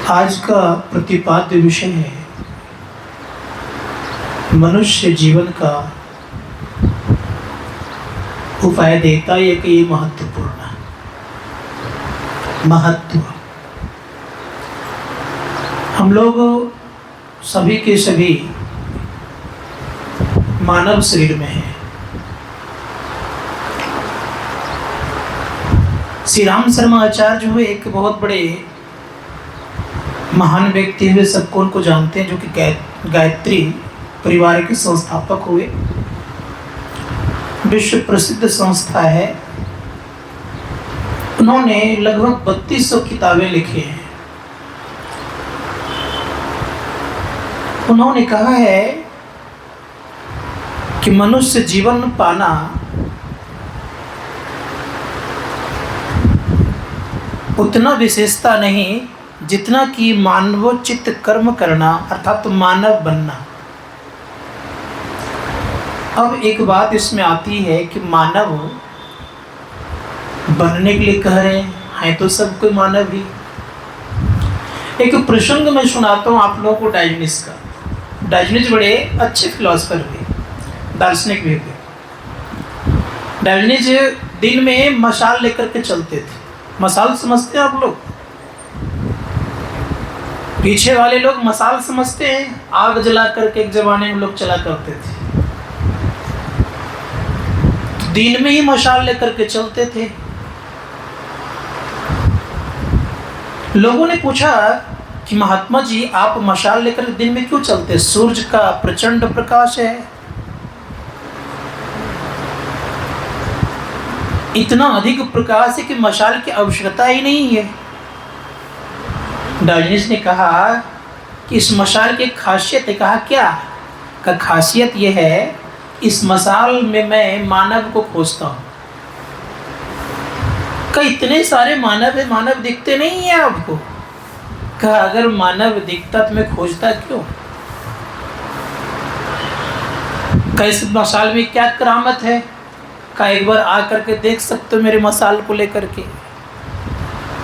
आज का प्रतिपाद्य विषय है मनुष्य जीवन का उपाय देता है कि ये महत्वपूर्ण महत्व हम लोग सभी के सभी मानव शरीर में हैं। श्री राम शर्मा आचार्य हुए एक बहुत बड़े महान व्यक्ति हुए, सबको उनको जानते हैं, जो कि गायत्री परिवार के संस्थापक हुए। विश्व प्रसिद्ध संस्था है। उन्होंने लगभग 3200 किताबें लिखी हैं। उन्होंने कहा है कि मनुष्य जीवन पाना उतना विशेषता नहीं जितना कि मानवोचित कर्म करना, अर्थात तो मानव बनना। अब एक बात इसमें आती है कि मानव बनने के लिए कह रहे हैं तो सब कोई मानव ही। एक प्रसंग मैं सुनाता हूँ आप लोगों को डायोजनीस का। डायोजनीस बड़े अच्छे फिलोसफर थे, दार्शनिक भी थे। डायोजनीस दिन में मशाल लेकर के चलते थे। मशाल समझते हैं आप लोग? पीछे वाले लोग मशाल समझते हैं, आग जला करके एक जमाने में लोग चला करते थे। तो दिन में ही मशाल लेकर के चलते थे। लोगों ने पूछा कि महात्मा जी आप मशाल लेकर दिन में क्यों चलते? सूरज का प्रचंड प्रकाश है, इतना अधिक प्रकाश है कि मशाल की आवश्यकता ही नहीं है। डायोजनीस ने कहा कि इस मशाल की खासियत है। कहा क्या? का खासियत यह है, इस मशाल में मैं मानव को खोजता हूँ। का इतने सारे मानव है, मानव दिखते नहीं है आपको? कहा अगर मानव दिखता तो मैं खोजता क्यों? का इस मशाल में क्या करामत है? का एक बार आकर के देख सकते हो मेरे मशाल को लेकर के?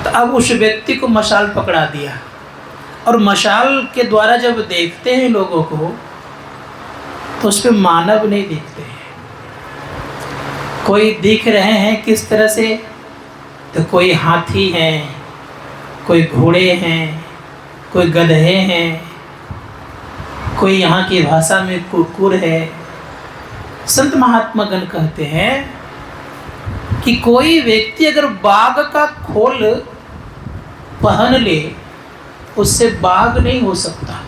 तो अब उस व्यक्ति को मशाल पकड़ा दिया, और मशाल के द्वारा जब देखते हैं लोगों को तो उस पर मानव नहीं दिखते हैं। कोई दिख रहे हैं किस तरह से? तो कोई हाथी हैं, कोई घोड़े हैं, कोई गधे हैं, कोई यहाँ की भाषा में कुकुर है। संत महात्मा गण कहते हैं कि कोई व्यक्ति अगर बाघ का खोल पहन ले, उससे बाघ नहीं हो सकता।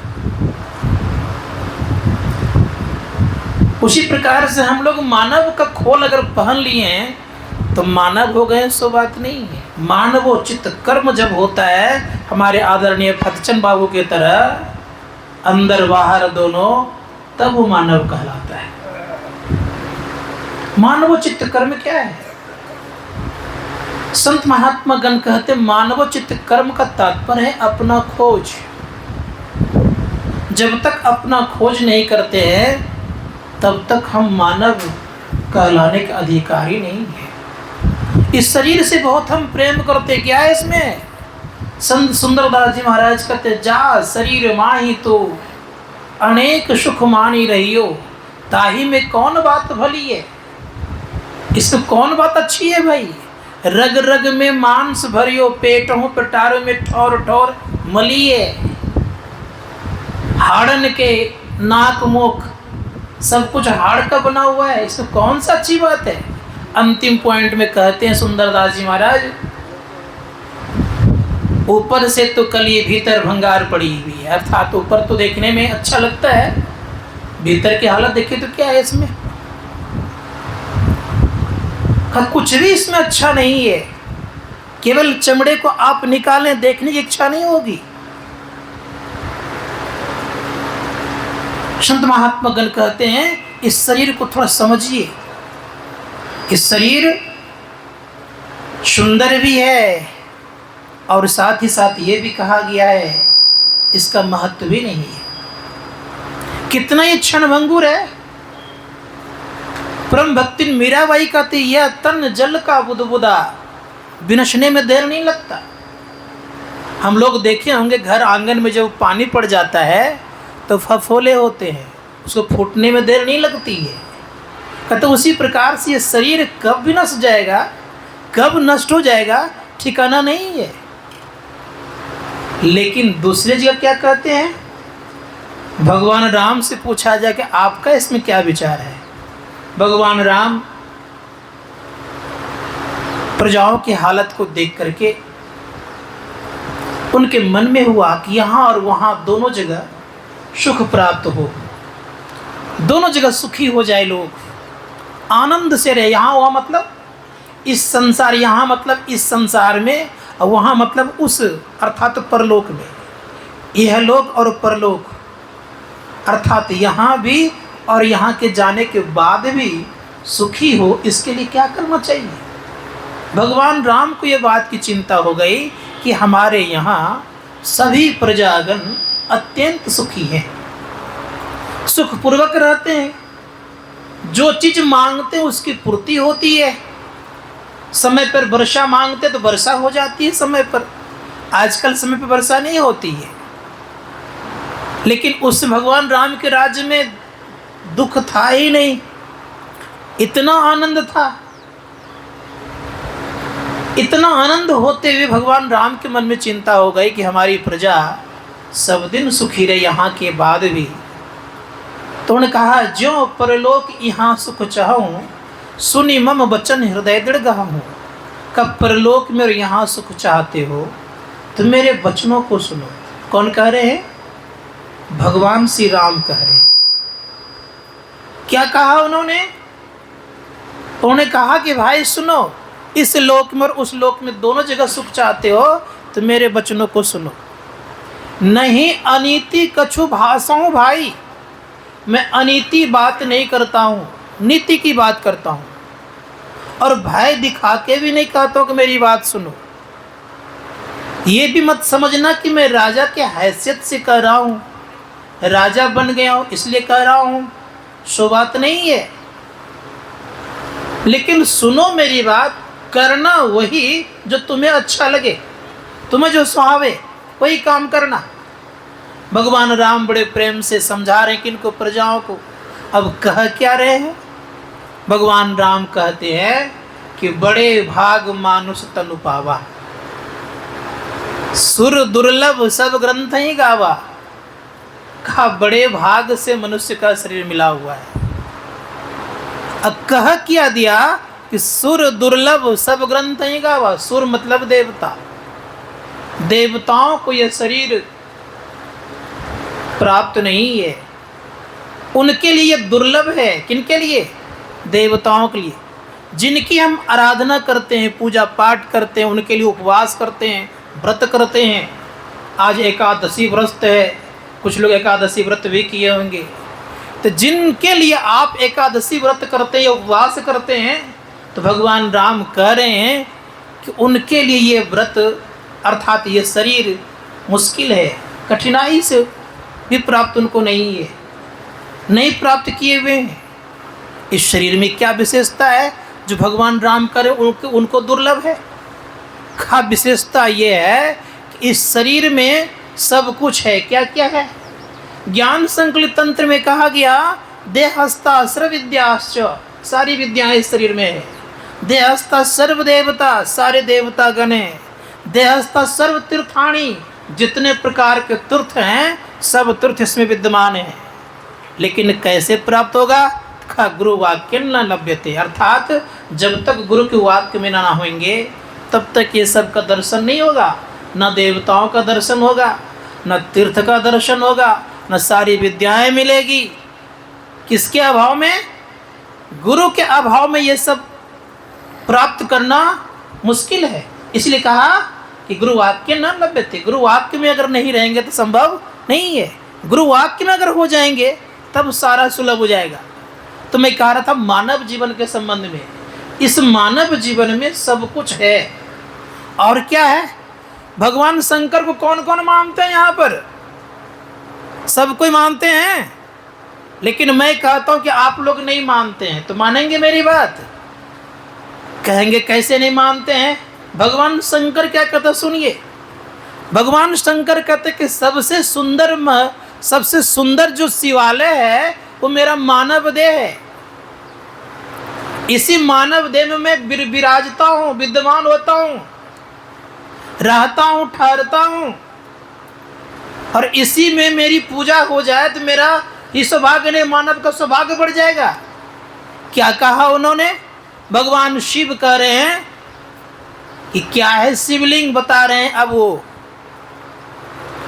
उसी प्रकार से हम लोग मानव का खोल अगर पहन लिए हैं तो मानव हो गए, सो बात नहीं है। मानवोचित कर्म जब होता है, हमारे आदरणीय फतचंद बाबू की तरह अंदर बाहर दोनों, तब वो मानव कहलाता है। मानवोचित कर्म क्या है? संत महात्मा गण कहते मानवोचित कर्म का तात्पर्य है अपना खोज। जब तक अपना खोज नहीं करते हैं तब तक हम मानव कहलाने के अधिकारी नहीं है। इस शरीर से बहुत हम प्रेम करते, क्या है इसमें? संत सुंदरदास जी महाराज कहते जा शरीर माही तो अनेक सुख मानी रहियो, ताही में कौन बात भली है? इसमें कौन बात अच्छी है भाई? रग रग में मांस भरियो, पेटों पेटारों में ठौर ठौर मलिए। हाड़न के नाक मुख सब कुछ हाड़ का बना हुआ है, इसमें कौन सा अच्छी बात है? अंतिम पॉइंट में कहते हैं सुंदरदास जी महाराज, ऊपर से तो कली भीतर भंगार पड़ी हुई है। अर्थात ऊपर तो देखने में अच्छा लगता है, भीतर की हालत देखे तो क्या है इसमें? कुछ भी इसमें अच्छा नहीं है। केवल चमड़े को आप निकालें, देखने की इच्छा नहीं होगी। संत महात्मा गण कहते हैं इस शरीर को थोड़ा समझिए। इस शरीर सुंदर भी है और साथ ही साथ ये भी कहा गया है इसका महत्व भी नहीं है। कितना ये क्षणभंगुर है। परम भक्ति मीराबाई कहती यह तन जल का बुदबुदा, विनशने में देर नहीं लगता। हम लोग देखे होंगे घर आंगन में जब पानी पड़ जाता है तो फफोले होते हैं, उसको फूटने में देर नहीं लगती है। कहते उसी प्रकार से ये शरीर कब भी नष्ट जाएगा, कब नष्ट हो जाएगा, ठिकाना नहीं है। लेकिन दूसरे जगह क्या कहते हैं, भगवान राम से पूछा जाए कि आपका इसमें क्या विचार है। भगवान राम प्रजाओं की हालत को देख करके उनके मन में हुआ कि यहाँ और वहाँ दोनों जगह सुख प्राप्त हो, दोनों जगह सुखी हो जाए, लोग आनंद से रहे। यहाँ वहाँ मतलब इस संसार, यहाँ मतलब इस संसार में, और वहाँ मतलब उस अर्थात परलोक में। यह लोक और परलोक अर्थात यहाँ भी और यहाँ के जाने के बाद भी सुखी हो, इसके लिए क्या करना चाहिए। भगवान राम को ये बात की चिंता हो गई कि हमारे यहाँ सभी प्रजागण अत्यंत सुखी हैं, सुखपूर्वक रहते हैं, जो चीज़ मांगते हैं उसकी पूर्ति होती है, समय पर वर्षा मांगते तो वर्षा हो जाती है समय पर। आजकल समय पर वर्षा नहीं होती है, लेकिन उस भगवान राम के राज्य में दुख था ही नहीं, इतना आनंद था। इतना आनंद होते हुए भगवान राम के मन में चिंता हो गई कि हमारी प्रजा सब दिन सुखी रहे यहाँ के बाद भी। तो उन्होंने कहा, ज्यों परलोक यहाँ सुख चाहूँ, सुनी मम वचन हृदय दृढ़ गाहूँ। कब परलोक में और यहाँ सुख चाहते हो तो मेरे वचनों को सुनो। कौन कह रहे हैं? भगवान श्री राम कह रहे हैं। क्या कहा उन्होंने? उन्होंने कहा कि भाई सुनो, इस लोक में और उस लोक में दोनों जगह सुख चाहते हो तो मेरे वचनों को सुनो। नहीं अनीति कछु भाषाऊं भाई, मैं अनीति बात नहीं करता हूँ, नीति की बात करता हूँ। और भय दिखा के भी नहीं कहता हूँ कि मेरी बात सुनो। ये भी मत समझना कि मैं राजा के हैसियत से कह रहा हूँ, राजा बन गया हूँ इसलिए कह रहा हूँ, सो बात नहीं है। लेकिन सुनो मेरी बात, करना वही जो तुम्हें अच्छा लगे, तुम्हें जो सुहावे वही काम करना। भगवान राम बड़े प्रेम से समझा रहे हैं कि इनको प्रजाओं को। अब कह क्या रहे हैं? भगवान राम कहते हैं कि बड़े भाग मानुष तनु पावा, सुर दुर्लभ सब ग्रंथ ही गावा। कहा बड़े भाग से मनुष्य का शरीर मिला हुआ है। अब कह क्या दिया कि सुर दुर्लभ सब ग्रंथ ही गावा। सुर मतलब देवता, देवताओं को यह शरीर प्राप्त नहीं है, उनके लिए यह दुर्लभ है। किनके लिए? देवताओं के लिए, जिनकी हम आराधना करते हैं, पूजा पाठ करते हैं, उनके लिए उपवास करते हैं, व्रत करते हैं। आज एकादशी व्रत है, कुछ लोग एकादशी व्रत भी किए होंगे। तो जिनके लिए आप एकादशी व्रत करते हैं, उपवास करते हैं, तो भगवान राम कह रहे हैं कि उनके लिए ये व्रत अर्थात ये शरीर मुश्किल है, कठिनाई से भी प्राप्त उनको नहीं है, नहीं प्राप्त किए हुए हैं। इस शरीर में क्या विशेषता है जो भगवान राम करे उनको दुर्लभ है? क्या विशेषता ये है कि इस शरीर में सब कुछ है। क्या क्या है? ज्ञान संकलित तंत्र में कहा गया, देहस्था सर्व विद्याश्च, सारी विद्याएं इस शरीर में है। देहस्था सर्व देवता, सारे देवता गण हैं। देहस्था सर्व तीर्थाणी, जितने प्रकार के तीर्थ हैं सब तीर्थ इसमें विद्यमान हैं। लेकिन कैसे प्राप्त होगा? का गुरु वाक्य न लभ्यते, अर्थात जब तक गुरु के वाक्य में ना होंगे तब तक ये सब का दर्शन नहीं होगा। न देवताओं का दर्शन होगा, न तीर्थ का दर्शन होगा, न सारी विद्याएं मिलेगी। किसके अभाव में? गुरु के अभाव में ये सब प्राप्त करना मुश्किल है। इसलिए कहा कि गुरु वाक्य न लभ्यते, गुरु वाक्य में अगर नहीं रहेंगे तो संभव नहीं है। गुरु वाक्य में अगर हो जाएंगे तब सारा सुलभ हो जाएगा। तो मैं कह रहा था मानव जीवन के संबंध में, इस मानव जीवन में सब कुछ है। और क्या है? भगवान शंकर को कौन कौन मानते हैं? यहाँ पर सब कोई मानते हैं, लेकिन मैं कहता हूँ कि आप लोग नहीं मानते हैं। तो मानेंगे मेरी बात? कहेंगे कैसे नहीं मानते हैं? भगवान शंकर क्या कहते सुनिए। भगवान शंकर कहते कि सबसे सुंदर जो शिवालय है वो मेरा मानव देह है। इसी मानव देह में मैं विराजता हूँ, विद्यमान होता हूँ, रहता हूँ, ठहरता हूँ, और इसी में मेरी पूजा हो जाए तो मेरा ही सौभाग्य नहीं, मानव का सौभाग्य बढ़ जाएगा। क्या कहा उन्होंने? भगवान शिव कह रहे हैं कि क्या है, शिवलिंग बता रहे हैं। अब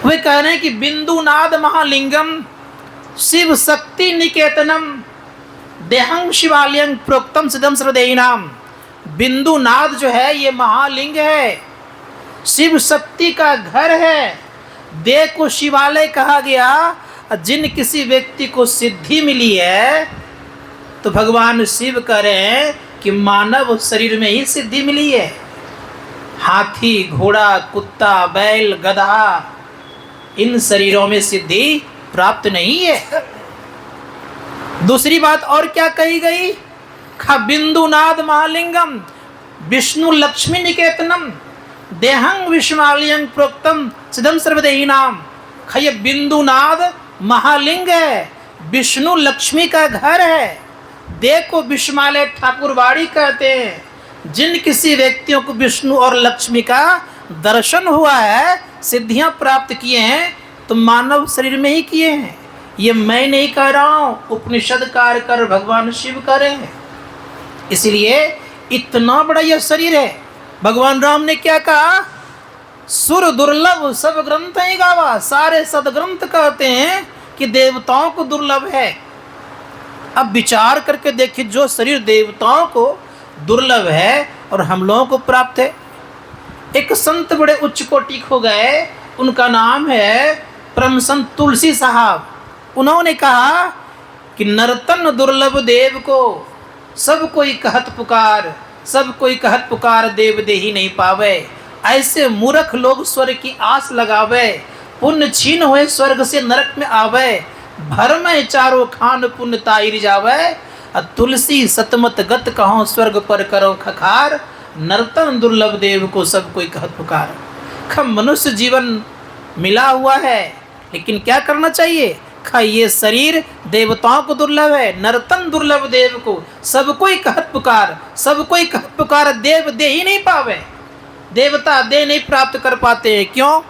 वे कह रहे हैं कि बिंदुनाद महालिंगम शिव शक्ति निकेतनम देहं शिवालयं प्रोक्तम सिद्धम सर्वदेहिनाम। बिंदुनाद जो है ये महालिंग है, शिव शक्ति का घर है। देह को शिवालय कहा गया। जिन किसी व्यक्ति को सिद्धि मिली है तो भगवान शिव कह रहे हैं कि मानव शरीर में ही सिद्धि मिली है। हाथी, घोड़ा, कुत्ता, बैल, गधा, इन शरीरों में सिद्धि प्राप्त नहीं है। दूसरी बात और क्या कही गई? बिंदुनाद महालिंगम विष्णु लक्ष्मी निकेतनम देहं विश्वालयं प्रोक्तम सिद्धम सर्वदेहिनाम। ये बिंदुनाद महालिंग है, विष्णु लक्ष्मी का घर है। देह को विश्वालय ठाकुरबाड़ी कहते हैं। जिन किसी व्यक्तियों को विष्णु और लक्ष्मी का दर्शन हुआ है, सिद्धियां प्राप्त किए हैं, तो मानव शरीर में ही किए हैं। ये मैं नहीं कह रहा हूँ, उपनिषद कार्य कर भगवान शिव कह रहे हैं। इसलिए इतना बड़ा यह शरीर है। भगवान राम ने क्या कहा? सुर दुर्लभ सब ग्रंथ ही गावा। सारे सदग्रंथ कहते हैं कि देवताओं को दुर्लभ है। अब विचार करके देखिए, जो शरीर देवताओं को दुर्लभ है और हम लोगों को प्राप्त है। एक संत बड़े उच्च कोटि हो गए, उनका नाम है परम संत तुलसी साहब। उन्होंने कहा कि नर्तन दुर्लभ देव को सब कोई कहत पुकार, सब कोई कहत पुकार देव दे ही नहीं पावे। ऐसे मूर्ख लोग स्वर्ग की आस लगावे, पुण्य छीन हुए स्वर्ग से नरक में आवे। भर में चारों खान पुण्य ताई जावे, तुलसी सतमत गत कहो स्वर्ग पर करो खखार। नर्तन दुर्लभ देव को सब कोई कहत पुकार। मनुष्य जीवन मिला हुआ है, लेकिन क्या करना चाहिए? ये शरीर देवताओं को दुर्लभ है। नर्तन दुर्लभ देव को सब कोई कहत पुकार, सब कोई कहत पुकार देव दे ही नहीं पावे। देवता दे नहीं प्राप्त कर पाते हैं। क्यों?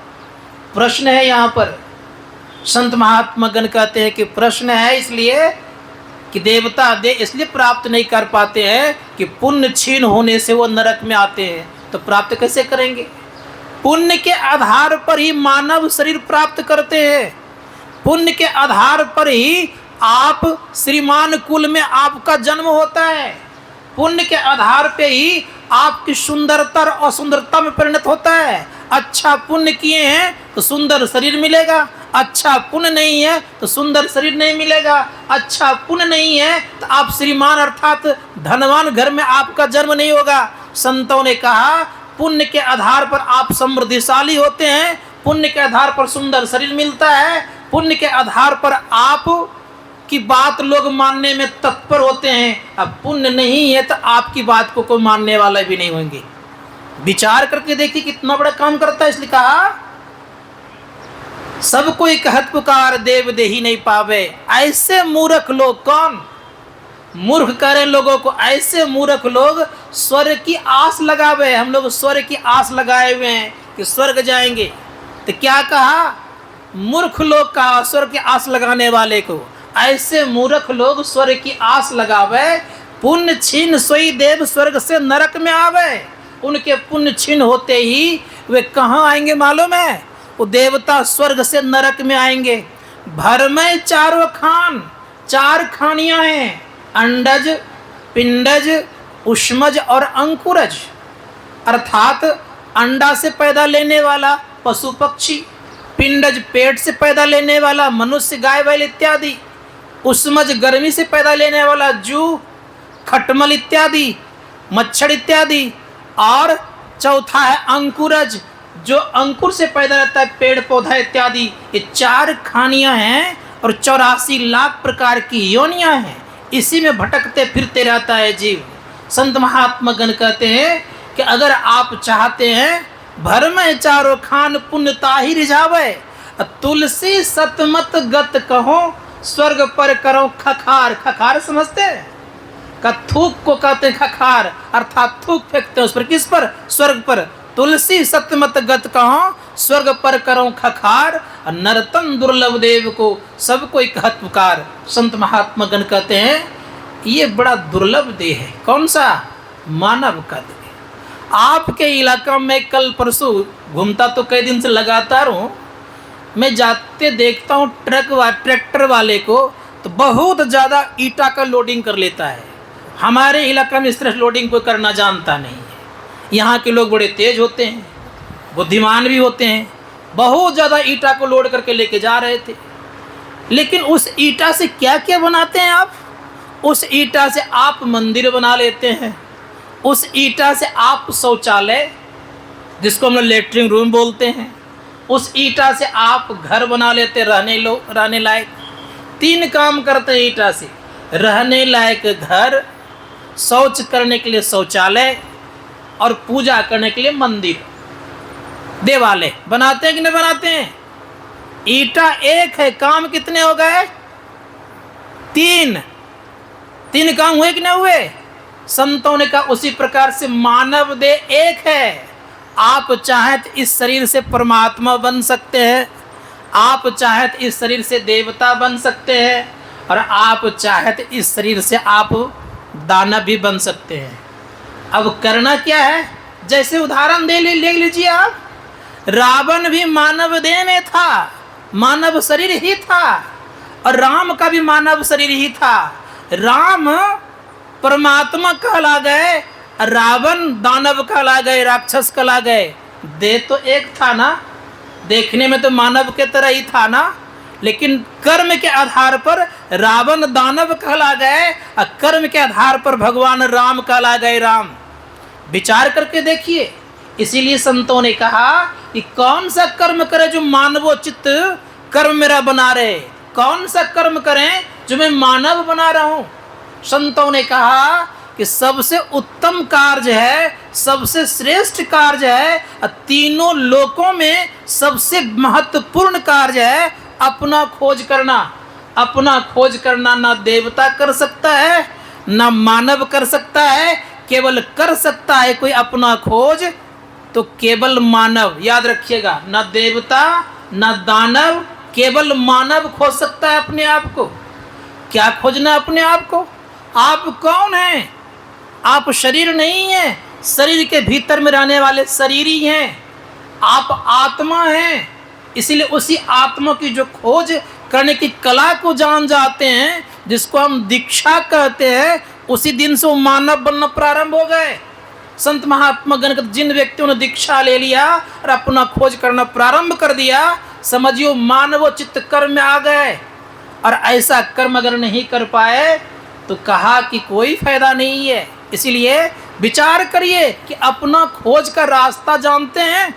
प्रश्न है यहाँ पर। संत महात्मा गण कहते हैं कि प्रश्न है इसलिए कि देवता दे इसलिए प्राप्त नहीं कर पाते हैं कि पुण्य छीन होने से वो नरक में आते हैं। तो प्राप्त कैसे करेंगे? पुण्य के आधार पर ही मानव शरीर प्राप्त करते हैं। पुण्य के आधार पर ही आप श्रीमान कुल में आपका जन्म होता है। पुण्य के आधार पे ही आपकी सुंदरता और असुंदरता में परिणत होता है। अच्छा पुण्य किए हैं तो सुंदर शरीर मिलेगा, अच्छा पुण्य नहीं है तो सुंदर शरीर नहीं मिलेगा। अच्छा पुण्य नहीं है तो आप श्रीमान अर्थात धनवान घर में आपका जन्म नहीं होगा। संतों ने कहा पुण्य के आधार पर आप समृद्धिशाली होते हैं, पुण्य के आधार पर सुंदर शरीर मिलता है, पुण्य के आधार पर आप की बात लोग मानने में तत्पर होते हैं। अब पुण्य नहीं है तो आपकी बात को कोई मानने वाला भी नहीं होंगे। विचार करके देखिए कितना बड़ा काम करता है। इसलिए कहा सब कोई कहत पुकार देव दे ही नहीं पावे। ऐसे मूर्ख लोग, कौन मूर्ख करें लोगों को? ऐसे मूर्ख लोग स्वर्ग की आस लगावे। हम लोग स्वर्ग की आस लगाए हुए हैं कि स्वर्ग जाएंगे। तो क्या कहा? मूर्ख लोग कहा स्वर्ग की आस लगाने वाले को। ऐसे मूर्ख लोग स्वर्ग की आस लगावे, पुण्य छीन सोई देव स्वर्ग से नरक में आवे। उनके पुण्य छीन होते ही वे कहाँ आएंगे मालूम है? वो देवता स्वर्ग से नरक में आएंगे। भर में चारों खान, चार खानियां हैं, अंडज, पिंडज, उष्मज और अंकुरज। अर्थात अंडा से पैदा लेने वाला पशु पक्षी, पिंडज पेट से पैदा लेने वाला मनुष्य गाय बैल इत्यादि, उष्मज गर्मी से पैदा लेने वाला जू, खटमल इत्यादि, मच्छर इत्यादि, और चौथा है अंकुरज जो अंकुर से पैदा रहता है, पेड़ पौधा इत्यादि। ये चार खानियां हैं और 84 लाख प्रकार की योनियां हैं। इसी में भटकते फिरते रहता है जीव। संत महात्मा गण कहते हैं कि अगर आप चाहते हैं भर में चारों खान पुण्य ताहि रिझावे, तुलसी सतमत गत कहो स्वर्ग पर करो खखार। खखार समझते हैं? का थूक को कहते हैं खखार, अर्थात थूक फेंकते हैं उस पर। किस पर? स्वर्ग पर। तुलसी सतमत गत कहो स्वर्ग पर करो खखार, नरतन दुर्लभ देव को सब कोई कहत पुकार। संत महात्मा गण कहते हैं ये बड़ा दुर्लभ देह है। कौन सा? मानव का देह। आपके इलाका में कल परसों घूमता तो कई दिन से लगातार हूँ, मैं जाते देखता हूँ ट्रैक्टर वाले को तो बहुत ज़्यादा ईटा का लोडिंग कर लेता है। हमारे इलाका में इस तरह लोडिंग कोई करना जानता नहीं है। यहाँ के लोग बड़े तेज होते हैं, बुद्धिमान भी होते हैं। बहुत ज़्यादा ईटा को लोड करके लेके जा रहे थे, लेकिन उस ईटा से क्या क्या बनाते हैं आप? उस ईटा से आप मंदिर बना लेते हैं, उस ईटा से आप शौचालय जिसको हम लोग लेटरिन रूम बोलते हैं, उस ईटा से आप घर बना लेते रहने लायक। 3 काम करते हैं ईटा से: रहने लायक घर, शौच करने के लिए शौचालय और पूजा करने के लिए मंदिर, देवालय। बनाते हैं कि नहीं बनाते हैं? ईटा एक है, काम कितने हो गए? 3 काम हुए कि नहीं हुए? संतों ने कहा उसी प्रकार से मानव देह एक है। आप चाहें तो इस शरीर से परमात्मा बन सकते हैं, आप चाहें तो इस शरीर से देवता बन सकते हैं, और आप चाहें तो इस शरीर से आप दानव भी बन सकते हैं। अब करना क्या है? जैसे उदाहरण ले लीजिए आप, रावण भी मानव देह में था, मानव शरीर ही था, और राम का भी मानव शरीर ही था। राम परमात्मा कहला गए, रावण दानव कहला गए, राक्षस कहला गए। देह तो एक था ना, देखने में तो मानव के तरह ही था ना, लेकिन कर्म के आधार पर रावण दानव कहला गए और कर्म के आधार पर भगवान राम कहला गए राम। विचार करके देखिए। इसीलिए संतों ने कहा कि कौन सा कर्म करें जो मानवोचित कर्म मेरा बना रहे, कौन सा कर्म करें जो मैं मानव बना रहा हूँ। संतों ने कहा कि सबसे उत्तम कार्य है, सबसे श्रेष्ठ कार्य है, तीनों लोकों में सबसे महत्वपूर्ण कार्य है अपना खोज करना। अपना खोज करना ना देवता कर सकता है, ना मानव कर सकता है, केवल कर सकता है कोई अपना खोज तो केवल मानव। याद रखिएगा, ना देवता ना दानव, केवल मानव खोज सकता है अपने आप को। क्या खोजना अपने आप को? आप कौन हैं? आप शरीर नहीं हैं, शरीर के भीतर में रहने वाले शरीर ही हैं। आप आत्मा हैं, इसलिए उसी आत्मा की जो खोज करने की कला को जान जाते हैं, जिसको हम दीक्षा कहते हैं, उसी दिन से वो मानव बनना प्रारंभ हो गए। संत महात्मा गण जिन व्यक्तियों ने दीक्षा ले लिया और अपना खोज करना प्रारंभ कर दिया, समझियो मानवोचित कर्म में आ गए। और ऐसा कर्म अगर नहीं कर पाए तो कहा कि कोई फायदा नहीं है। इसलिए विचार करिए कि अपना खोज का रास्ता जानते हैं।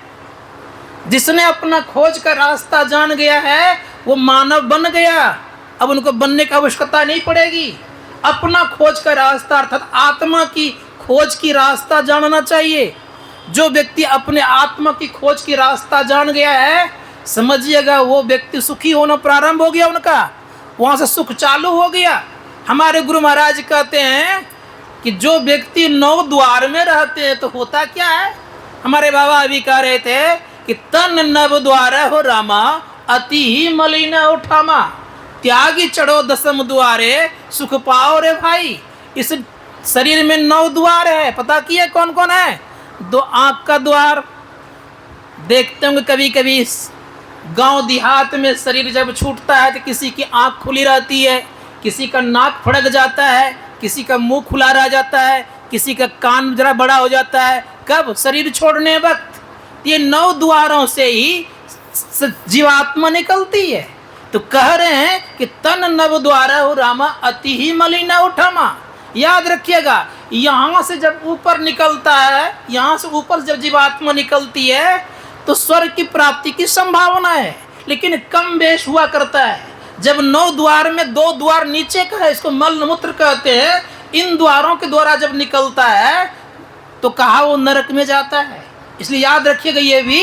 जिसने अपना खोज का रास्ता जान गया है वो मानव बन गया, अब उनको बनने की आवश्यकता नहीं पड़ेगी। अपना खोज का रास्ता अर्थात आत्मा की खोज की रास्ता जानना चाहिए। जो व्यक्ति अपने आत्मा की खोज की रास्ता जान गया है, समझिएगा वो व्यक्ति सुखी होना प्रारंभ हो गया, उनका वहाँ से सुख चालू हो गया। हमारे गुरु महाराज कहते हैं कि जो व्यक्ति 9 द्वार में रहते हैं तो होता क्या है। हमारे बाबा अभी कह रहे थे कि तन नव द्वार हो रामा, अति ही मलिन उठामा, त्यागी चढ़ो 10 द्वारे, सुख पाओ रे भाई। इस शरीर में 9 द्वार है, पता किए कौन कौन है? 2 आँख का द्वार, देखते होंगे कभी कभी गांव देहात में शरीर जब छूटता है तो किसी की आँख खुली रहती है, किसी का नाक फड़क जाता है, किसी का मुंह खुला रह जाता है, किसी का कान जरा बड़ा हो जाता है। कब? शरीर छोड़ने वक्त। ये 9 द्वारों से ही जीवात्मा निकलती है। तो कह रहे हैं कि तन नव द्वारा हो रामा, अति ही मलिन उठामा। याद रखिएगा, यहाँ से जब ऊपर निकलता है, यहाँ से ऊपर जब जीवात्मा निकलती है तो स्वर्ग की प्राप्ति की संभावना है, लेकिन कम बेश हुआ करता है। जब 9 द्वार में 2 द्वार नीचे का है, इसको मल मूत्र कहते हैं, इन द्वारों के द्वारा जब निकलता है तो कहा वो नरक में जाता है। इसलिए याद रखिएगा ये भी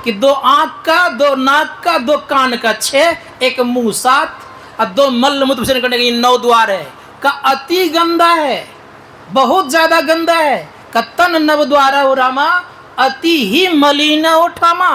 कि 2 आँख का, 2 नाक का, 2 कान का 6, 1 मुंह 7 और 2 मल मूत्र विसर्जन करने के 9 द्वार है। का अति गंदा है, बहुत ज्यादा गंदा है। का तन नव द्वारा हो रामा, अति ही मलिन उठामा।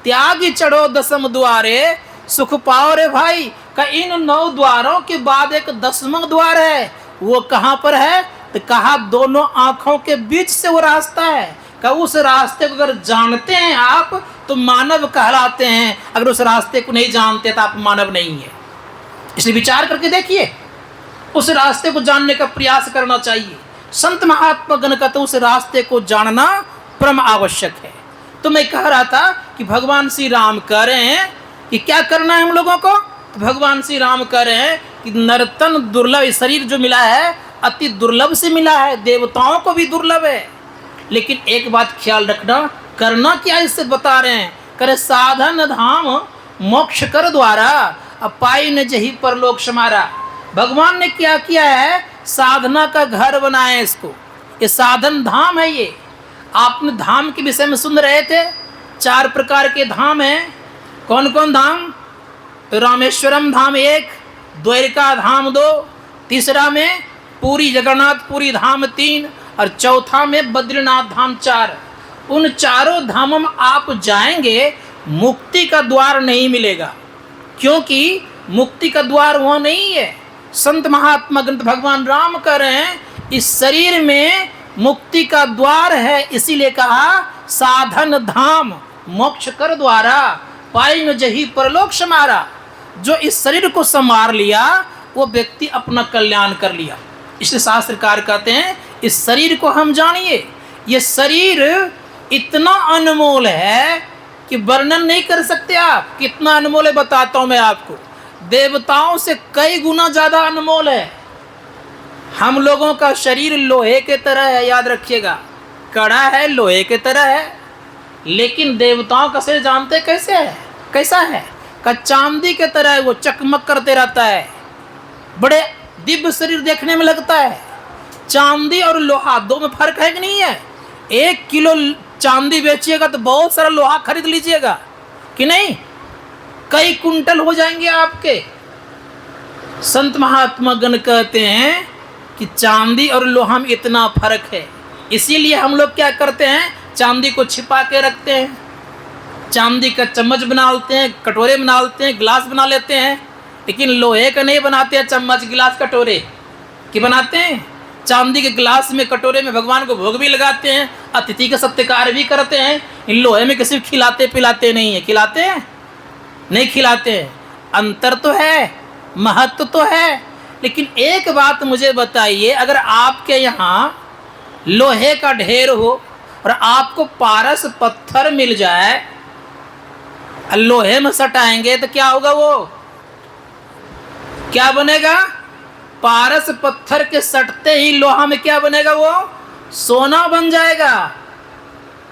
त्यागी चढ़ो 10म द्वारे, सुख पाओ रे भाई। का इन 9 द्वारों के बाद एक 10वां द्वार है। वो कहाँ पर है? तो कहा दोनों आंखों के बीच से वो रास्ता है। का उस रास्ते को अगर जानते हैं आप तो मानव कहलाते हैं, अगर उस रास्ते को नहीं जानते तो आप मानव नहीं है। इसलिए विचार करके देखिए, उस रास्ते को जानने का प्रयास करना चाहिए। संत महात्मा गण का तो उस रास्ते को जानना परम आवश्यक है। तो मैं कह रहा था कि भगवान श्री राम कह रहे हैं कि क्या करना है हम लोगों को। तो भगवान श्री राम कह रहे हैं कि नर्तन दुर्लभ, शरीर जो मिला है अति दुर्लभ से मिला है, देवताओं को भी दुर्लभ है। लेकिन एक बात ख्याल रखना, करना क्या इससे बता रहे हैं। करे साधन धाम मोक्ष कर द्वारा, अपाई न जही परलोक समारा। भगवान ने क्या किया है? साधना का घर बनाया है इसको। ये साधन धाम है। ये आपने धाम के विषय में सुन रहे थे, 4 प्रकार के धाम हैं। कौन कौन धाम? रामेश्वरम धाम 1, द्वारिका धाम 2, तीसरा में पूरी जगन्नाथपुरी धाम 3 और चौथा में बद्रीनाथ धाम 4। उन चारों धामों में आप जाएंगे, मुक्ति का द्वार नहीं मिलेगा, क्योंकि मुक्ति का द्वार वहाँ नहीं है। संत महात्मा ग्रंथ भगवान राम कह रहे हैं इस शरीर में मुक्ति का द्वार है, इसीलिए कहा साधन धाम मोक्ष कर द्वारा, पाई न जही परलोक समारा। जो इस शरीर को संवार लिया वो व्यक्ति अपना कल्याण कर लिया। इसलिए शास्त्रकार कहते हैं इस शरीर को हम जानिए। ये शरीर इतना अनमोल है कि वर्णन नहीं कर सकते आप। कितना अनमोल है बताता हूँ मैं आपको। देवताओं से कई गुना ज़्यादा अनमोल है। हम लोगों का शरीर लोहे के तरह है, याद रखिएगा, कड़ा है, लोहे के तरह है। लेकिन देवताओं का शरीर जानते कैसे है? कैसा है? का चांदी के तरह है, वो चकमक करते रहता है, बड़े दिव्य शरीर देखने में लगता है। चांदी और लोहा दो में फर्क है कि नहीं है? 1 किलो चांदी बेचिएगा तो बहुत सारा लोहा खरीद लीजिएगा कि नहीं? कई कुंटल हो जाएंगे आपके। संत महात्मा गण कहते हैं कि चांदी और लोहा में इतना फर्क है। इसीलिए हम लोग क्या करते हैं? चांदी को छिपा के रखते हैं, चांदी का चम्मच बना लेते हैं, कटोरे बना लेते हैं, गिलास बना लेते हैं। लेकिन लोहे का नहीं बनाते हैं चम्मच, गिलास, कटोरे की बनाते हैं। चांदी के गिलास में, कटोरे में भगवान को भोग भी लगाते हैं, अतिथि का सत्कार भी करते हैं। इन लोहे में किसी खिलाते पिलाते नहीं है। खिलाते हैं? नहीं खिलाते हैं। अंतर तो है, महत्व तो है। लेकिन एक बात मुझे बताइए, अगर आपके यहाँ लोहे का ढेर हो और आपको पारस पत्थर मिल जाए, लोहे में सटाएंगे तो क्या होगा? वो क्या बनेगा? पारस पत्थर के सटते ही लोहा में क्या बनेगा? वो सोना बन जाएगा।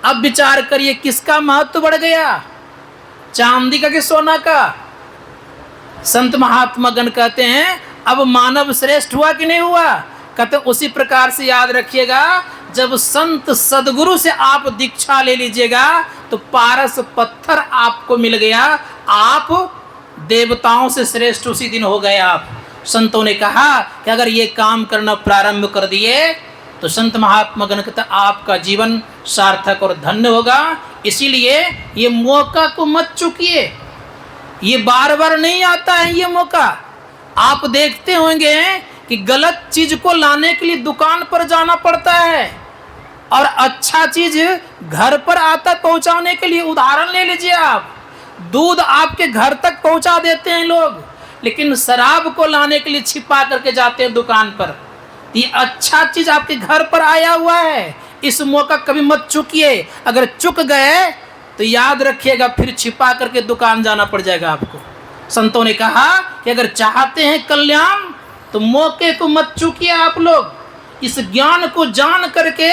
अब विचार करिए किसका महत्व बढ़ गया, चांदी का कि सोना का? संत महात्मा गण कहते हैं अब मानव श्रेष्ठ हुआ कि नहीं हुआ? कहते उसी प्रकार से याद रखिएगा, जब संत सदगुरु से आप दीक्षा ले लीजिएगा तो पारस पत्थर आपको मिल गया, आप देवताओं से श्रेष्ठ उसी दिन हो गए आप। संतों ने कहा कि अगर ये काम करना प्रारंभ कर दिए तो संत महात्मा गण कहते आपका जीवन सार्थक और धन्य होगा। इसीलिए ये मौका को मत चूकिए, ये बार बार नहीं आता है ये मौका। आप देखते होंगे कि गलत चीज को लाने के लिए दुकान पर जाना पड़ता है और अच्छा चीज घर पर आता पहुंचाने के लिए, उदाहरण ले लीजिए आप, दूध आपके घर तक पहुंचा देते हैं लोग, लेकिन शराब को लाने के लिए छिपा करके जाते हैं दुकान पर। ये अच्छा चीज आपके घर पर आया हुआ है, इस मौका कभी मत चूकिए। अगर चूक गए तो याद रखिएगा फिर छिपा करके दुकान जाना पड़ जाएगा आपको। संतों ने कहा कि अगर चाहते हैं कल्याण तो मौके को मत चूकिए। आप लोग इस ज्ञान को जान करके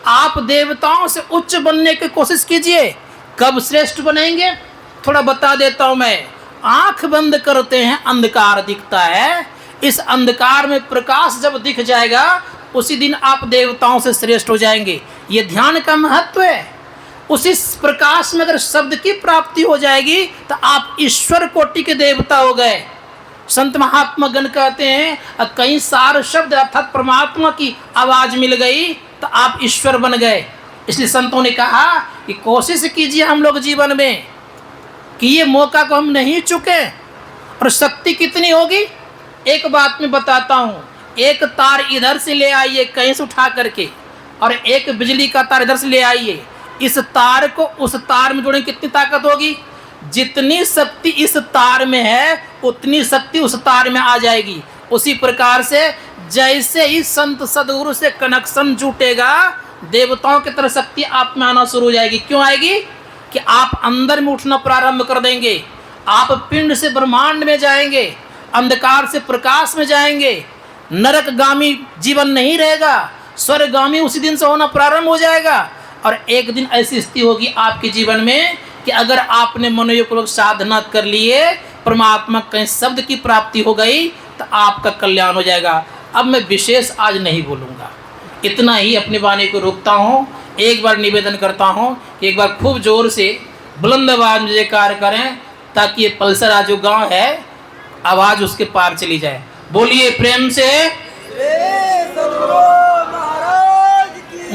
आप देवताओं से उच्च बनने की कोशिश कीजिए। कब श्रेष्ठ बनेंगे थोड़ा बता देता हूं मैं। आंख बंद करते हैं, अंधकार दिखता है, इस अंधकार में प्रकाश जब दिख जाएगा उसी दिन आप देवताओं से श्रेष्ठ हो जाएंगे। ये ध्यान का महत्व है। उसी प्रकाश में अगर शब्द की प्राप्ति हो जाएगी तो आप ईश्वर कोटि के देवता हो गए। संत महात्मा गण कहते हैं कई सार शब्द अर्थात परमात्मा की आवाज मिल गई तो आप ईश्वर बन गए। इसलिए संतों ने कहा कि कोशिश कीजिए हम लोग जीवन में कि ये मौका को हम नहीं चुके। और शक्ति कितनी होगी, एक बात मैं बताता हूँ, एक तार इधर से ले आइए कहीं से उठा करके और एक बिजली का तार इधर से ले आइए, इस तार को उस तार में जोड़ने कितनी ताकत होगी, जितनी शक्ति इस तार में है उतनी शक्ति उस तार में आ जाएगी। उसी प्रकार से जैसे ही संत सदगुरु से कनेक्शन जुटेगा देवताओं की तरह शक्ति आप में आना शुरू हो जाएगी। क्यों आएगी कि आप अंदर में उठना प्रारंभ कर देंगे, आप पिंड से ब्रह्मांड में जाएंगे, अंधकार से प्रकाश में जाएंगे, नरकगामी जीवन नहीं रहेगा, स्वर्गगामी उसी दिन से होना प्रारंभ हो जाएगा। और एक दिन ऐसी स्थिति होगी आपके जीवन में कि अगर आपने मनोयोग साधना कर लिए, परमात्मा के शब्द की प्राप्ति हो गई तो आपका कल्याण हो जाएगा। अब मैं विशेष आज नहीं बोलूँगा, इतना ही अपनी वाणी को रोकता हूँ। एक बार निवेदन करता हूँ कि एक बार खूब जोर से बुलंद आवाज में जयकार करें ताकि ये पल्सर जो गांव है आवाज़ उसके पार चली जाए। बोलिए प्रेम से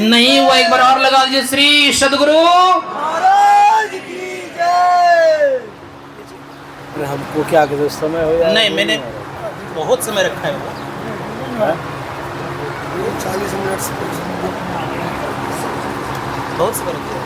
नहीं हुआ, एक बार और लगा दीजिए श्री सदगुरु महाराज की जय। हमको क्या कहते समय हो जाए? नहीं, मैंने बहुत समय रखा है, 40 मिनट से बहुत समय रखा है।